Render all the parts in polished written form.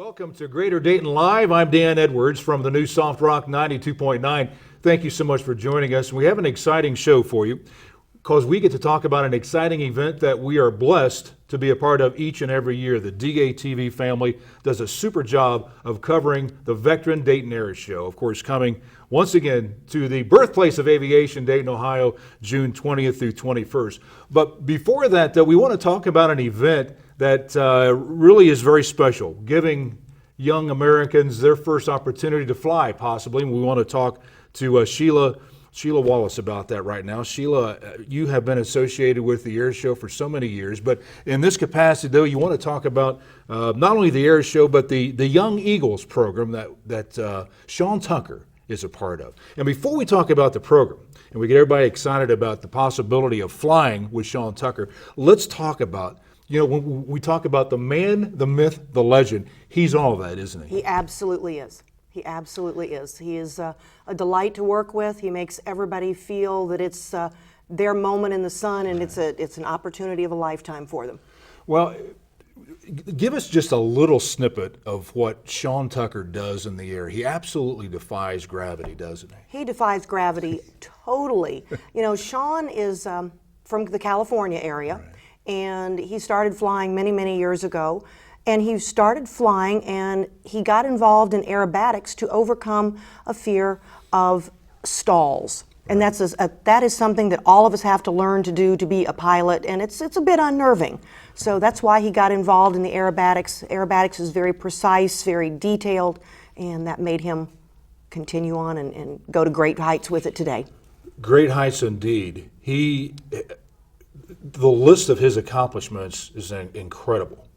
Welcome to Greater Dayton Live. I'm Dan Edwards from the new Soft Rock 92.9. Thank you so much for joining us. We have an exciting show for you because we get to talk about an exciting event that we are blessed to be a part of each and every year. The DATV family does a super job of covering the veteran Dayton Air Show, of course, coming once again to the birthplace of aviation, Dayton, Ohio, June 20th through 21st. But before that, we want to talk about an event that really is very special, giving young Americans their first opportunity to fly, possibly. And we want to talk to Sheila Wallace about that right now. Sheila, you have been associated with the Air Show for so many years, but in this capacity, though, you want to talk about not only the Air Show, but the Young Eagles program that Sean Tucker is a part of. And before we talk about the program, and we get everybody excited about the possibility of flying with Sean Tucker, let's talk about, when we talk about the man, the myth, the legend, he's all that, isn't he? He absolutely is. He absolutely is. He is a delight to work with. He makes everybody feel that it's their moment in the sun, and it's an opportunity of a lifetime for them. Well, give us just a little snippet of what Sean Tucker does in the air. He absolutely defies gravity, doesn't he? He defies gravity totally. Sean is from the California area, right, and he started flying many, many years ago. And he started flying, and he got involved in aerobatics to overcome a fear of stalls. And that is something that all of us have to learn to do to be a pilot, and it's a bit unnerving. So that's why he got involved in the aerobatics. Aerobatics is very precise, very detailed, and that made him continue on and go to great heights with it today. Great heights indeed. The list of his accomplishments is incredible.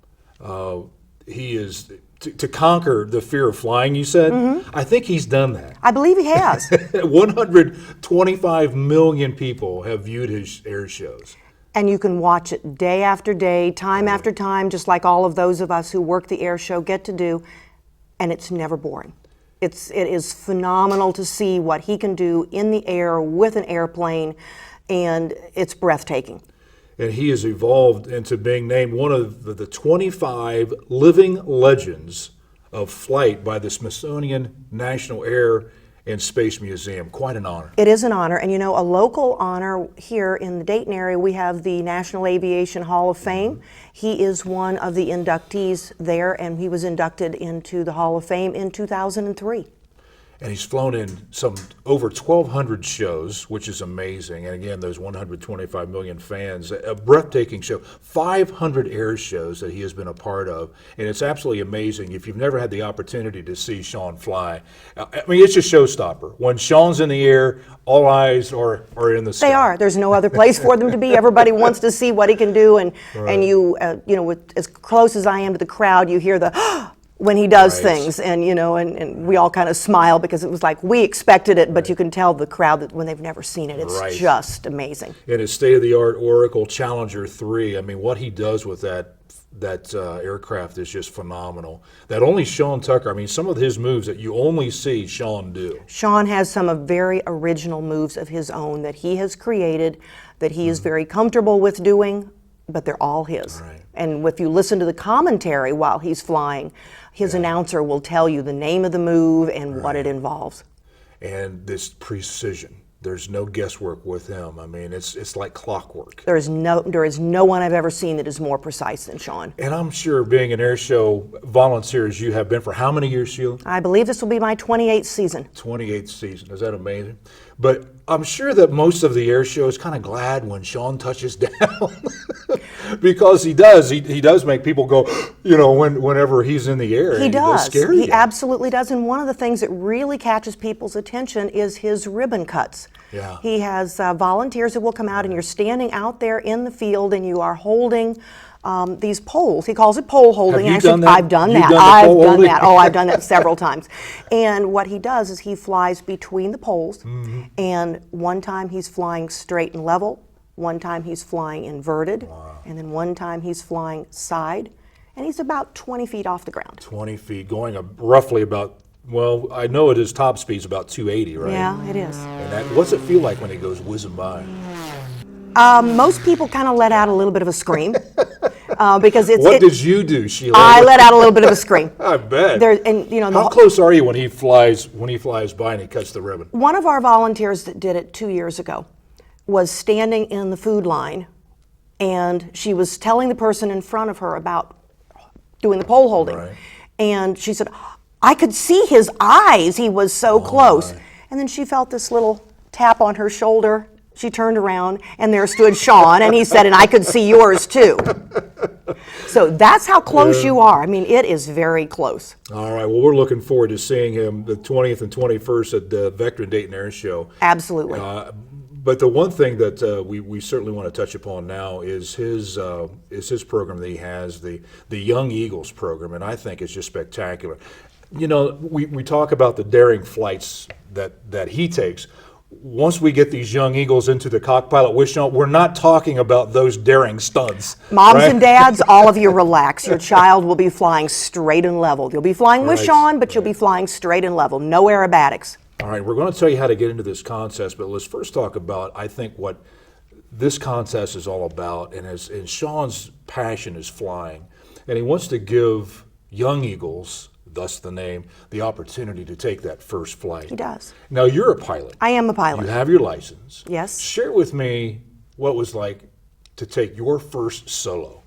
He is to conquer the fear of flying, you said? Mm-hmm. I think he's done that. I believe he has. 125 million people have viewed his air shows. And you can watch it day after day, time after time, just like all of those of us who work the air show get to do, and it's never boring. It is phenomenal to see what he can do in the air with an airplane, and it's breathtaking. And he has evolved into being named one of the 25 living legends of flight by the Smithsonian National Air and Space Museum. Quite an honor. It is an honor. And a local honor here in the Dayton area, we have the National Aviation Hall of Fame. He is one of the inductees there, and he was inducted into the Hall of Fame in 2003. And he's flown in some over 1,200 shows, which is amazing. And again, those 125 million fans, a breathtaking show, 500 air shows that he has been a part of. And it's absolutely amazing if you've never had the opportunity to see Sean fly. I mean, it's a showstopper. When Sean's in the air, all eyes are in the sky. They are. There's no other place for them to be. Everybody wants to see what he can do. And, right. And you, with as close as I am to the crowd, you hear the when he does right. things, and and we all kind of smile because it was like we expected it, but right. You can tell the crowd that when they've never seen it, it's right. Just amazing. And his state-of-the-art Oracle Challenger 3, I mean, what he does with that aircraft is just phenomenal. That only Sean Tucker, I mean, some of his moves that you only see Sean do. Sean has some very original moves of his own that he has created, that he is very comfortable with doing, but they're all his. Right. And if you listen to the commentary while he's flying, his announcer will tell you the name of the move and what it involves. And this precision. There's no guesswork with him. I mean, it's like clockwork. There is no one I've ever seen that is more precise than Sean. And I'm sure being an air show volunteer as you have been for how many years, Sheila? I believe this will be my 28th season. 28th season. Is that amazing? But I'm sure that most of the air show is kind of glad when Sean touches down because he does make people go, whenever he's in the air. He does. Scare He you. absolutely does. And one of the things that really catches people's attention is his ribbon cuts. Yeah. He has volunteers that will come out, and you're standing out there in the field, and you are holding these poles. He calls it pole holding. Have you done that? I've done that. I've done that. Oh, I've done that several times. And what he does is he flies between the poles, and one time he's flying straight and level, one time he's flying inverted, and then one time he's flying side, and he's about 20 feet off the ground. 20 feet, going roughly about, well, I know his top speed's about 280, right? Yeah, it is. And what's it feel like when he goes whizzing by? Most people kind of let out a little bit of a scream. because it's. What did you do, Sheila? I let out a little bit of a scream. I bet. And you know, how close are you when he flies by and he cuts the ribbon? One of our volunteers that did it 2 years ago was standing in the food line, and she was telling the person in front of her about doing the pole holding. Right. And she said, I could see his eyes, he was so close. My. And then she felt this little tap on her shoulder. She turned around, and there stood Sean, and he said, and I could see yours too. So that's how close you are. I mean, it is very close. All right, well, we're looking forward to seeing him the 20th and 21st at the Veteran Dayton Air Show. Absolutely. But the one thing that we certainly want to touch upon now is his program that he has, the Young Eagles program, and I think it's just spectacular. You know, we talk about the daring flights that he takes. Once we get these young eagles into the cockpit with Sean, we're not talking about those daring stunts. Moms and dads, all of you relax. Your child will be flying straight and level. You'll be flying with Sean, but you'll be flying straight and level. No aerobatics. All right, we're going to tell you how to get into this contest, but let's first talk about, I think, what this contest is all about. And Sean's passion is flying, and he wants to give young eagles, thus the name, the opportunity to take that first flight. He does. Now, you're a pilot. I am a pilot. You have your license. Yes. Share with me what it was like to take your first solo.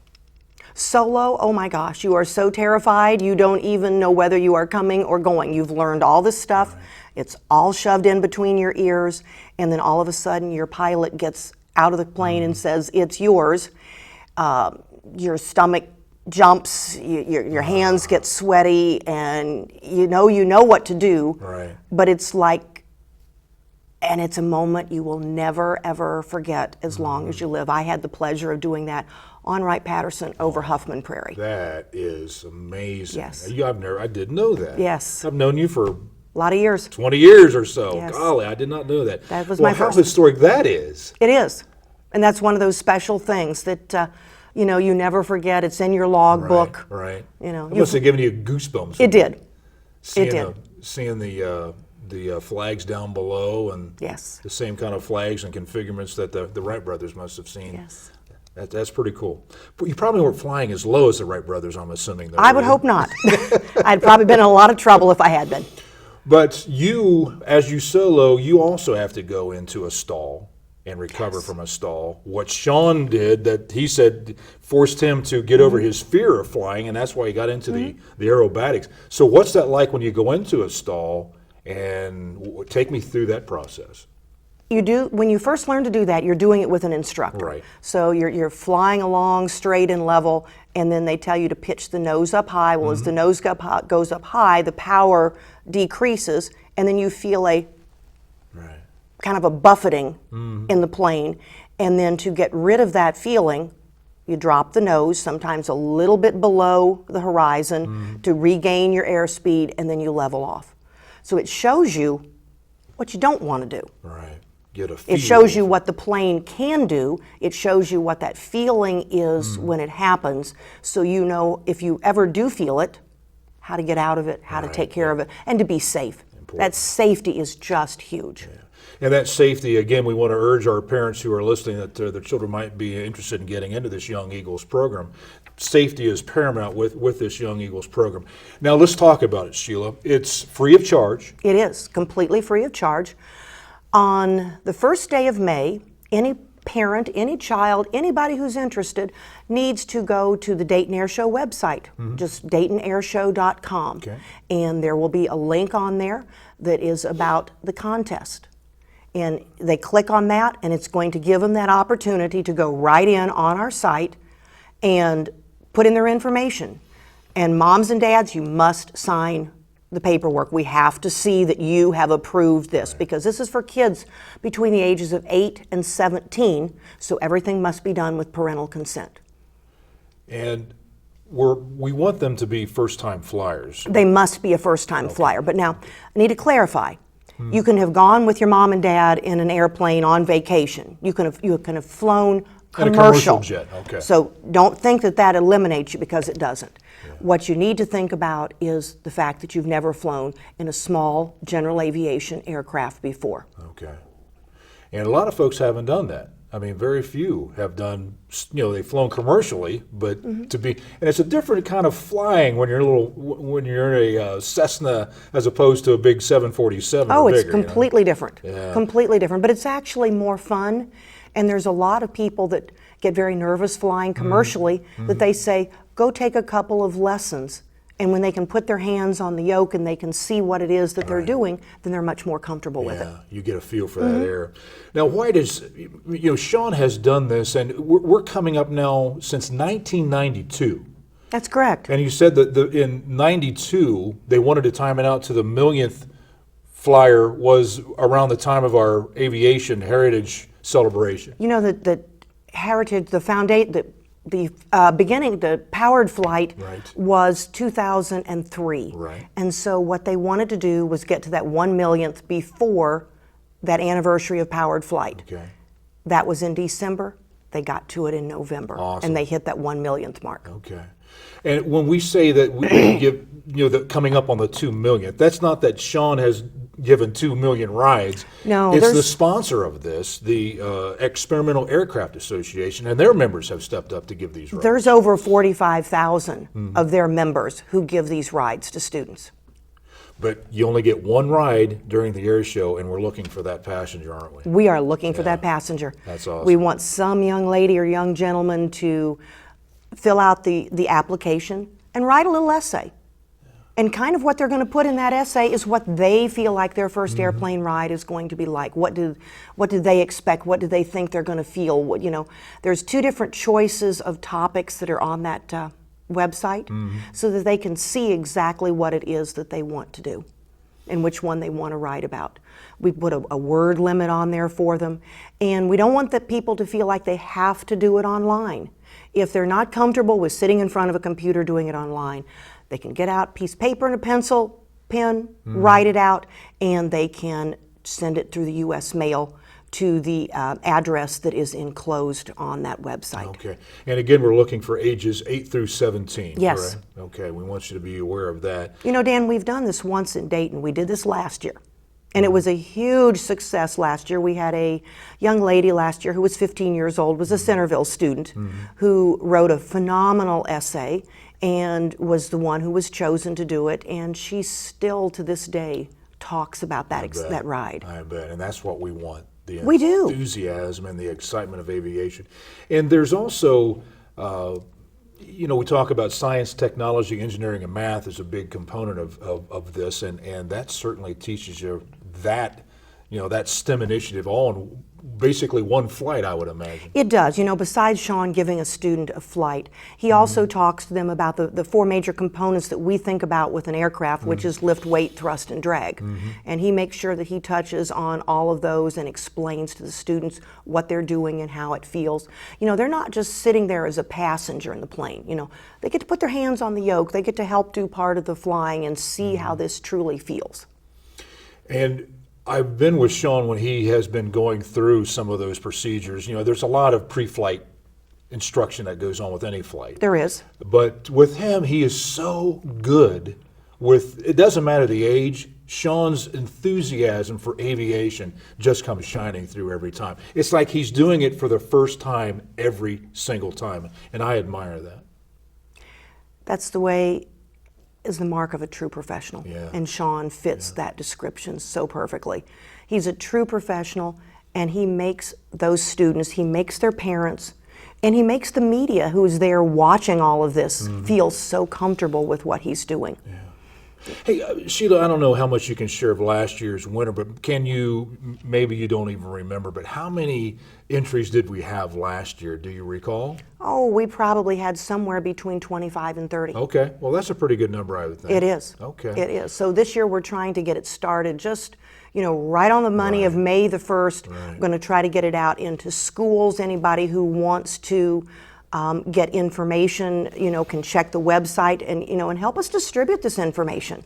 Solo, oh my gosh, you are so terrified, you don't even know whether you are coming or going. You've learned all this stuff. Right. It's all shoved in between your ears, and then all of a sudden your pilot gets out of the plane and says, it's yours. Your stomach jumps, your hands get sweaty, and you know what to do. Right. But it's like, and it's a moment you will never ever forget as long as you live. I had the pleasure of doing that on Wright-Patterson over Huffman Prairie. That is amazing. Yes. I didn't know that. Yes. I've known you for a lot of years. 20 years or so. Yes. Golly, I did not know that. That was my first. How historic that is. It is. And that's one of those special things that you never forget. It's in your logbook. Right. You know, It must have given you goosebumps. It did. Seeing the flags down below, and yes, the same kind of flags and configurements that the Wright brothers must have seen. Yes. That's pretty cool. But you probably weren't flying as low as the Wright brothers, I'm assuming. Though, I would hope not. I'd probably been in a lot of trouble if I had been. But you, as you solo, you also have to go into a stall and recover from a stall. What Sean did, that he said forced him to get over his fear of flying, and that's why he got into the aerobatics. So what's that like when you go into a stall? And take me through that process. You do, when you first learn to do that, you're doing it with an instructor. Right. So you're flying along straight and level, and then they tell you to pitch the nose up high. Well, as the nose goes up high, the power decreases, and then you feel a kind of a buffeting in the plane. And then to get rid of that feeling, you drop the nose, sometimes a little bit below the horizon, to regain your airspeed, and then you level off. So it shows you what you don't want to do. Right. Get a feel. It shows you what the plane can do. It shows you what that feeling is when it happens. So you know, if you ever do feel it, how to get out of it, how to take care of it, and to be safe. Important. That safety is just huge. Yeah. And that safety, again, we want to urge our parents who are listening that their children might be interested in getting into this Young Eagles program. Safety is paramount with this Young Eagles program. Now let's talk about it, Sheila. It's free of charge. It is completely free of charge. On the first day of May, any parent, any child, anybody who's interested needs to go to the Dayton Air Show website, just DaytonAirShow.com. Okay. And there will be a link on there that is about the contest. And they click on that, and it's going to give them that opportunity to go right in on our site and put in their information. And moms and dads, you must sign the paperwork. We have to see that you have approved this, because this is for kids between the ages of 8 and 17, so everything must be done with parental consent. And we want them to be first-time flyers. They must be a first-time flyer. But now, I need to clarify. You can have gone with your mom and dad in an airplane on vacation. You can have flown commercial. In a commercial jet, okay. So don't think that eliminates you, because it doesn't. Yeah. What you need to think about is the fact that you've never flown in a small general aviation aircraft before. Okay. And a lot of folks haven't done that. I mean, very few have done, they've flown commercially, but to be, and it's a different kind of flying when you're when you're in a Cessna as opposed to a big 747 Oh, or it's bigger, completely different. Yeah. Completely different. But it's actually more fun. And there's a lot of people that get very nervous flying commercially that they say, go take a couple of lessons. And when they can put their hands on the yoke and they can see what it is that they're doing, then they're much more comfortable with it. Yeah, you get a feel for that air. Now, why does, Sean has done this, and we're coming up now since 1992. That's correct. And you said that in 92, they wanted to time it out to the millionth flyer was around the time of our aviation heritage celebration. You know, the heritage, the foundation, the beginning, the powered flight was 2003. Right. And so what they wanted to do was get to that 1 millionth before that anniversary of powered flight. Okay. That was in December. They got to it in November. Awesome. And they hit that 1 millionth mark. Okay. And when we say that we give, that coming up on the 2 millionth, that's not that Sean has given 2 million rides. No, it's the sponsor of this, the Experimental Aircraft Association, and their members have stepped up to give these rides. There's over 45,000 of their members who give these rides to students. But you only get one ride during the air show, and we're looking for that passenger, aren't we? We are looking for that passenger. That's awesome. We want some young lady or young gentleman to fill out the application and write a little essay. And kind of what they're going to put in that essay is what they feel like their first airplane ride is going to be like. What do they expect? What do they think they're going to feel? There's 2 different choices of topics that are on that website so that they can see exactly what it is that they want to do and which one they want to write about. We put a word limit on there for them, and we don't want the people to feel like they have to do it online. If they're not comfortable with sitting in front of a computer doing it online, they can get out a piece of paper and a pencil, pen, write it out, and they can send it through the U.S. mail to the address that is enclosed on that website. Okay. And again, we're looking for ages 8 through 17, Yes. correct? Okay, we want you to be aware of that. You know, Dan, we've done this once in Dayton. We did this last year. And it was a huge success last year. We had a young lady last year who was 15 years old, was a Centerville student, who wrote a phenomenal essay and was the one who was chosen to do it. And she still, to this day, talks about that ride. I bet, and that's what we want. The We do. enthusiasm and the excitement of aviation. And there's also, we talk about science, technology, engineering, and math is a big component of this, and that certainly teaches you that, that STEM initiative all in basically one flight, I would imagine. It does. Besides Sean giving a student a flight, he also talks to them about the 4 major components that we think about with an aircraft, which is lift, weight, thrust, and drag. And he makes sure that he touches on all of those and explains to the students what they're doing and how it feels. They're not just sitting there as a passenger in the plane. They get to put their hands on the yoke. They get to help do part of the flying and see how this truly feels. And I've been with Sean when he has been going through some of those procedures. There's a lot of pre-flight instruction that goes on with any flight. There is. But with him, he is so good with, it doesn't matter the age, Sean's enthusiasm for aviation just comes shining through every time. It's like he's doing it for the first time every single time, and I admire that. That's the way is the mark of a true professional. Yeah. And Sean fits that description so perfectly. He's a true professional, and he makes those students, he makes their parents, and he makes the media who is there watching all of this feel so comfortable with what he's doing. Yeah. Hey, Sheila, I don't know how much you can share of last year's winter, but can you, maybe you don't even remember, but how many entries did we have last year? Do you recall? Oh, we probably had somewhere between 25 and 30. Okay, well, that's a pretty good number, I would think. It is. Okay. It is. So this year we're trying to get it started just, right on the money of May the 1st. Right. We're going to try to get it out into schools. Anybody who wants to get information, can check the website and help us distribute this information.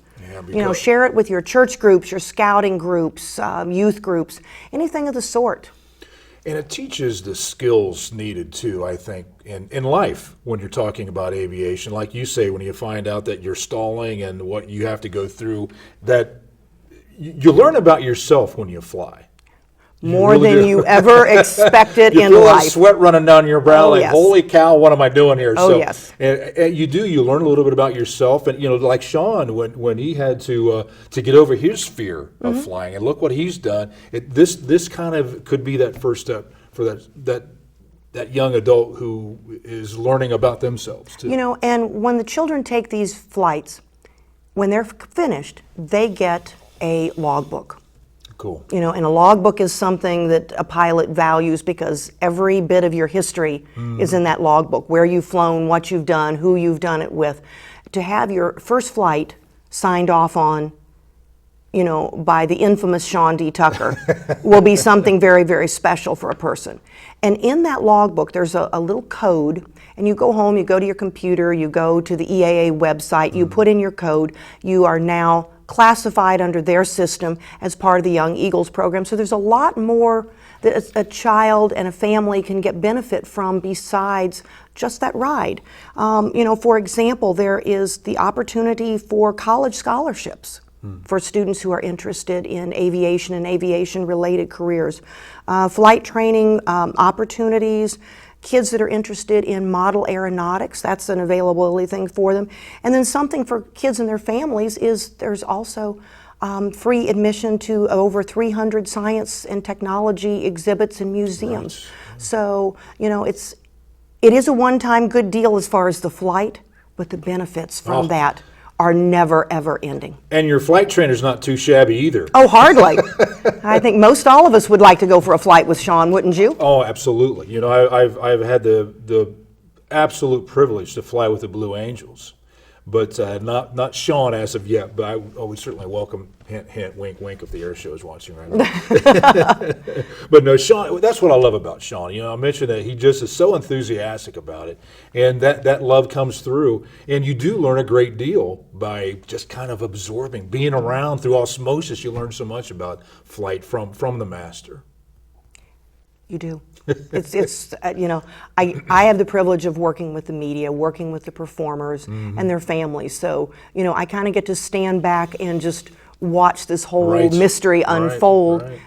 Yeah, share it with your church groups, your scouting groups, youth groups, anything of the sort. And it teaches the skills needed too, I think, in life when you're talking about aviation. Like you say, when you find out that you're stalling and what you have to go through, that you learn about yourself when you fly. more really than do. you ever expected You in feel that life. sweat running down your brow, Oh, like, yes. holy cow, what am I doing here? Oh, So, yes. and you learn a little bit about yourself, and like Sean, when he had to get over his fear of flying, and look what he's done. This kind of could be that first step for that young adult who is learning about themselves too. And when the children take these flights, when they're finished, they get a logbook. Cool. And a logbook is something that a pilot values because every bit of your history is in that logbook, where you've flown, what you've done, who you've done it with. To have your first flight signed off on, by the infamous Sean D. Tucker will be something very, very special for a person. And in that logbook, there's a little code, and you go home, you go to your computer, you go to the EAA website, you put in your code, you are now classified under their system as part of the Young Eagles program. So there's a lot more that a child and a family can get benefit from besides just that ride. For example, there is the opportunity for college scholarships for students who are interested in aviation and aviation-related careers. Flight training opportunities, kids that are interested in model aeronautics, that's an availability thing for them. And then something for kids and their families is there's also free admission to over 300 science and technology exhibits and museums. Right. So, it is a one-time good deal as far as the flight, but the benefits from that are never, ever ending. And your flight trainer's not too shabby either. Oh, hardly. I think most all of us would like to go for a flight with Sean, wouldn't you? Oh, absolutely. I've had the absolute privilege to fly with the Blue Angels, but not Sean as of yet. But I would certainly welcome, hint, hint, wink, wink, if the air show is watching right now. But no, Sean. That's what I love about Sean. I mentioned that he just is so enthusiastic about it, and that love comes through. And you do learn a great deal by just kind of absorbing, being around through osmosis. You learn so much about flight from the master. You do. I have the privilege of working with the media, working with the performers and their families. So, I kind of get to stand back and just watch this whole mystery unfold. Right.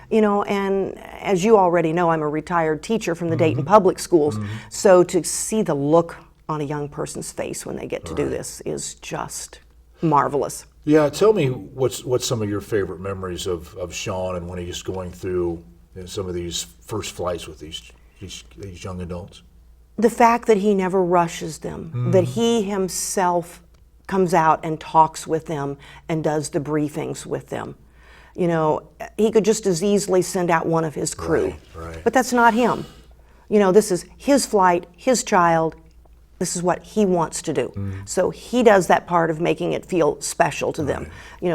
And as you already know, I'm a retired teacher from the Dayton Public Schools. So to see the look on a young person's face when they get to do this is just marvelous. Yeah, tell me what's some of your favorite memories of Sean and when he's going through some of these first flights with these young adults? The fact that he never rushes them, that he himself comes out and talks with them and does the briefings with them. He could just as easily send out one of his crew. Right. But that's not him. This is his flight, his child. This is what he wants to do. So he does that part of making it feel special to them.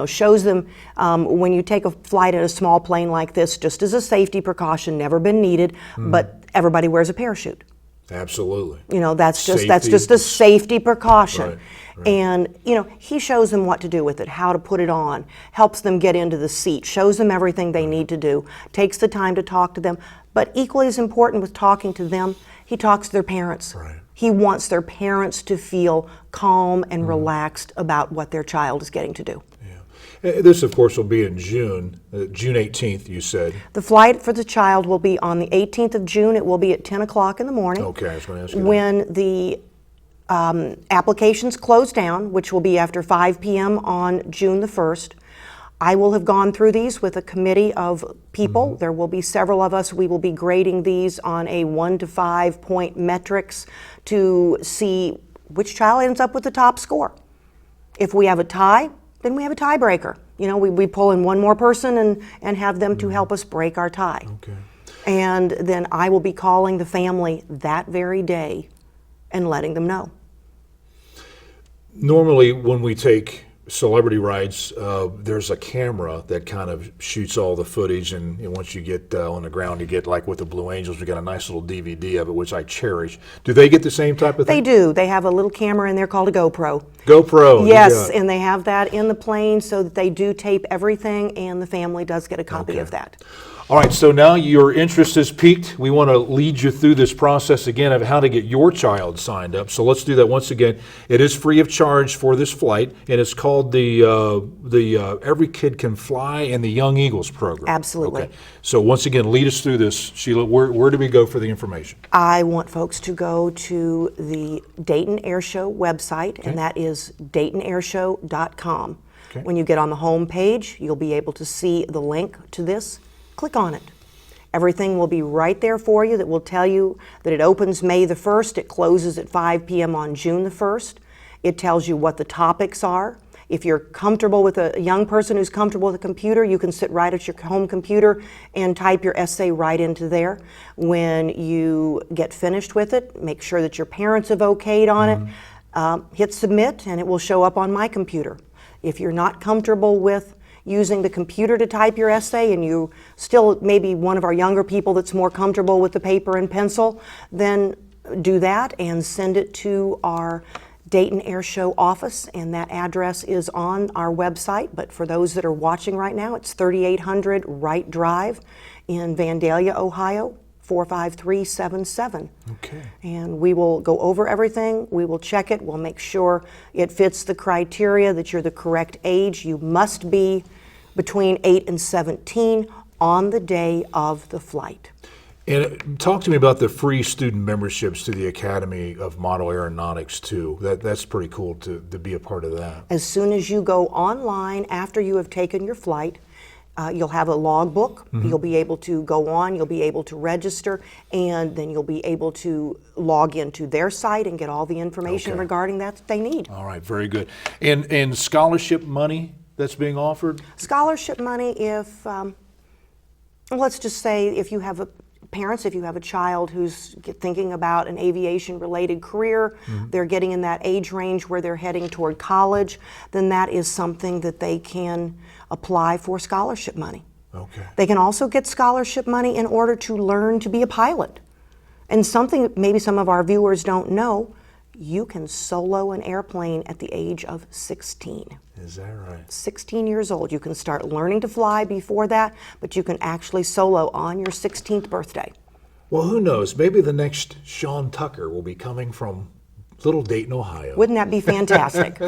Shows them when you take a flight in a small plane like this, just as a safety precaution, never been needed, but everybody wears a parachute. Absolutely. That's just a safety precaution. Right. And he shows them what to do with it, how to put it on, helps them get into the seat, shows them everything they need to do, takes the time to talk to them. But equally as important with talking to them, he talks to their parents. Right. He wants their parents to feel calm and relaxed about what their child is getting to do. Yeah. This, of course, will be in June, June 18th, you said. The flight for the child will be on the 18th of June. It will be at 10 o'clock in the morning. Okay, I was going to ask you when the applications close down, which will be after 5 p.m. on June the 1st. I will have gone through these with a committee of people. There will be several of us. We will be grading these on a 1 to 5 point metrics to see which child ends up with the top score. If we have a tie, then we have a tiebreaker. We pull in one more person and have them to help us break our tie. Okay. And then I will be calling the family that very day and letting them know. Normally, when we take celebrity rides, there's a camera that kind of shoots all the footage, and once you get on the ground, you get, like with the Blue Angels, we got a nice little DVD of it, which I cherish. Do they get the same type of thing? They do. They have a little camera in there called a GoPro. GoPro. Yes, and they have that in the plane so that they do tape everything, and the family does get a copy of that. All right, so now your interest is piqued. We want to lead you through this process again of how to get your child signed up. So let's do that once again. It is free of charge for this flight, and it's called the Every Kid Can Fly and the Young Eagles program. Absolutely. Okay. So once again, lead us through this, Sheila. Where do we go for the information? I want folks to go to the Dayton Air Show website, and that is DaytonAirShow.com. Okay. When you get on the home page, you'll be able to see the link to this. Click on it. Everything will be right there for you that will tell you that it opens May the 1st, it closes at 5 p.m. on June the 1st. It tells you what the topics are. If you're comfortable with a young person who's comfortable with a computer, you can sit right at your home computer and type your essay right into there. When you get finished with it, make sure that your parents have okayed on it. Hit submit and it will show up on my computer. If you're not comfortable with using the computer to type your essay and you still maybe one of our younger people that's more comfortable with the paper and pencil, then do that and send it to our Dayton Air Show office, and that address is on our website. But for those that are watching right now, it's 3800 Wright Drive in Vandalia, Ohio, 45377. Okay. And we will go over everything. We will check it. We'll make sure it fits the criteria, that you're the correct age. You must be between 8 and 17 on the day of the flight. And talk to me about the free student memberships to the Academy of Model Aeronautics too. That's pretty cool to be a part of that. As soon as you go online after you have taken your flight, you'll have a logbook. You'll be able to go on, you'll be able to register, and then you'll be able to log into their site and get all the information regarding that they need. All right, very good. And scholarship money that's being offered? Scholarship money, if, let's just say if you have parents, if you have a child who's thinking about an aviation-related career, they're getting in that age range where they're heading toward college, then that is something that they can apply for scholarship money. Okay. They can also get scholarship money in order to learn to be a pilot. And something maybe some of our viewers don't know, you can solo an airplane at the age of 16. Is that right? 16 years old. You can start learning to fly before that, but you can actually solo on your 16th birthday. Well, who knows? Maybe the next Sean Tucker will be coming from little Dayton, Ohio. Wouldn't that be fantastic?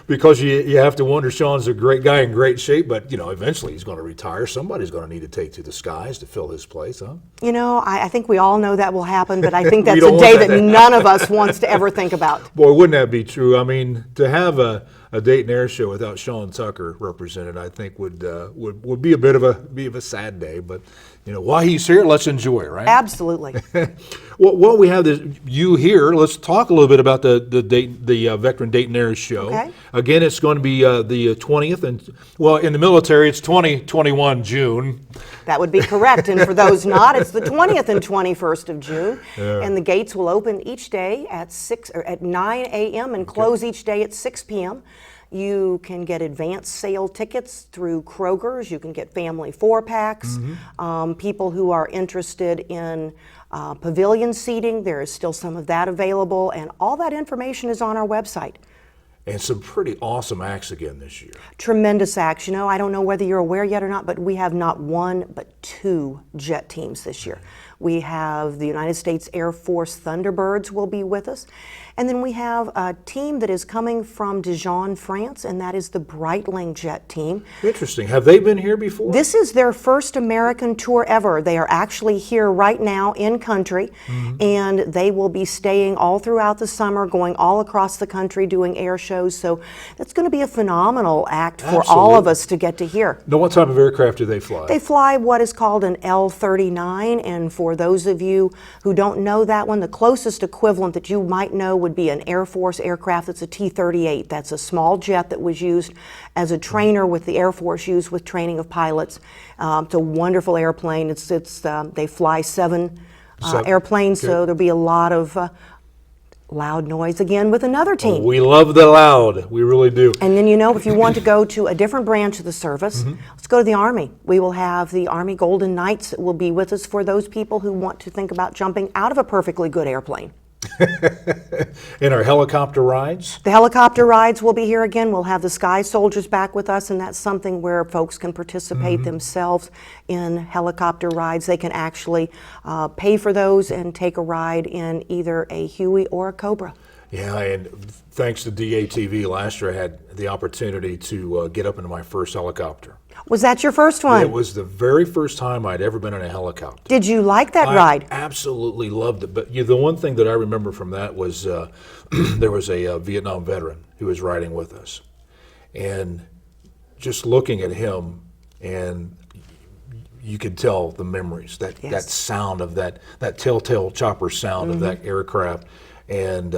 Because you have to wonder, Sean's a great guy in great shape, but eventually he's going to retire. Somebody's going to need to take to the skies to fill his place, huh? I think we all know that will happen, but I think that's don't a day want that none of us wants to ever think about. Boy, wouldn't that be true? I mean, to have a Dayton Air Show without Sean Tucker represented, I think would be a bit of a sad day. But while he's here, let's enjoy it, right? Absolutely. Well, while we have you here, let's talk a little bit about the Veteran Dayton Air Show. Okay. Again, it's going to be the 20th, and in the military, it's 2021 June. That would be correct. And for those not, it's the 20th and 21st of June. Yeah. And the gates will open each day at 9 a.m. and close each day at 6 p.m. You can get advance sale tickets through Kroger's. You can get family 4-packs. People who are interested in pavilion seating, there is still some of that available. And all that information is on our website. And some pretty awesome acts again this year. Tremendous acts. I don't know whether you're aware yet or not, but we have not one but 2 jet teams this year. We have the United States Air Force Thunderbirds will be with us. And then we have a team that is coming from Dijon, France, and that is the Breitling Jet Team. Interesting. Have they been here before? This is their first American tour ever. They are actually here right now in country, and they will be staying all throughout the summer, going all across the country doing air shows. So it's going to be a phenomenal act for all of us to get to hear. Now, what type of aircraft do they fly? They fly what is called an L-39, and for those of you who don't know that one, the closest equivalent that you might know would be an Air Force aircraft that's a T-38. That's a small jet that was used as a trainer with the Air Force, used with training of pilots. It's a wonderful airplane. They fly 7 airplanes, so there'll be a lot of loud noise again with another team. We love the loud. We really do. And then, if you want to go to a different branch of the service, let's go to the Army. We will have the Army Golden Knights that will be with us for those people who want to think about jumping out of a perfectly good airplane. And our helicopter rides? The helicopter rides will be here again. We'll have the Sky Soldiers back with us, and that's something where folks can participate themselves in helicopter rides. They can actually pay for those and take a ride in either a Huey or a Cobra. Yeah, and thanks to DATV, last year I had the opportunity to get up into my first helicopter. Was that your first one? It was the very first time I'd ever been in a helicopter. Did you like that ride? I absolutely loved it. But the one thing that I remember from that was there was a Vietnam veteran who was riding with us. And just looking at him, and you could tell the memories, that sound of that telltale chopper sound of that aircraft. And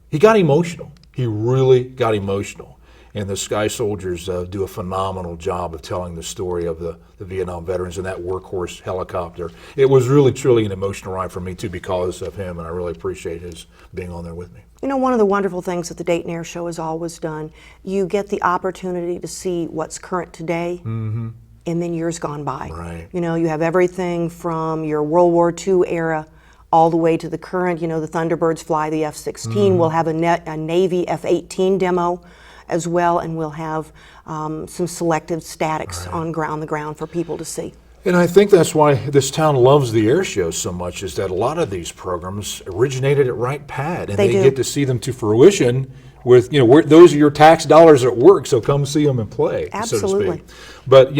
he got emotional. He really got emotional. And the Sky Soldiers do a phenomenal job of telling the story of the Vietnam veterans and that workhorse helicopter. It was really, truly an emotional ride for me, too, because of him, and I really appreciate his being on there with me. You know, one of the wonderful things that the Dayton Air Show has always done, you get the opportunity to see what's current today and then years gone by. Right. You know, you have everything from your World War II era all the way to the current. You know, the Thunderbirds fly the F-16. We'll have a Navy F-18 demo as well, and we'll have some selective statics on the ground for people to see. And I think that's why this town loves the air show so much, is that a lot of these programs originated at Wright Pad, and they get to see them to fruition with, those are your tax dollars at work, so come see them and play, Absolutely. so to speak. But,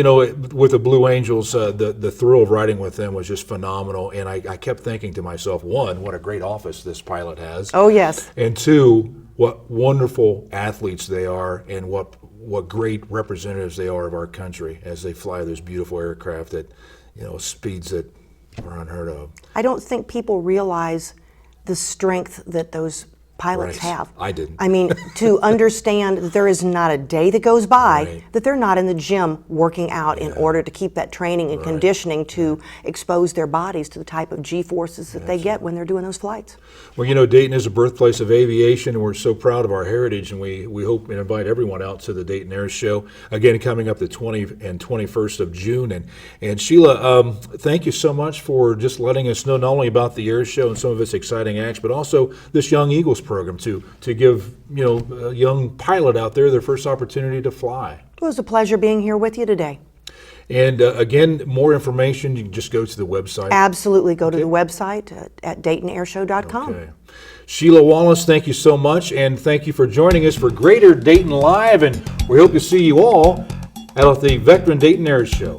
with the Blue Angels, the thrill of riding with them was just phenomenal, and I kept thinking to myself, one, what a great office this pilot has. Oh, yes. And two, what wonderful athletes they are, and what great representatives they are of our country as they fly those beautiful aircraft at speeds that are unheard of. I don't think people realize the strength that those pilots have. I didn't. I mean, to understand that there is not a day that goes by that they're not in the gym working out in order to keep that training and conditioning to expose their bodies to the type of G-forces that they get when they're doing those flights. Well, Dayton is a birthplace of aviation, and we're so proud of our heritage, and we hope and invite everyone out to the Dayton Air Show, again, coming up the 20th and 21st of June. And Sheila, thank you so much for just letting us know not only about the Air Show and some of its exciting acts, but also this Young Eagles program to give a young pilot out there their first opportunity to fly. It was a pleasure being here with you today. And again, more information, you can just go to the website. Absolutely. Go to the website at DaytonAirShow.com. Okay. Sheila Wallace, thank you so much, and thank you for joining us for Greater Dayton Live, and we hope to see you all at the Veteran Dayton Air Show.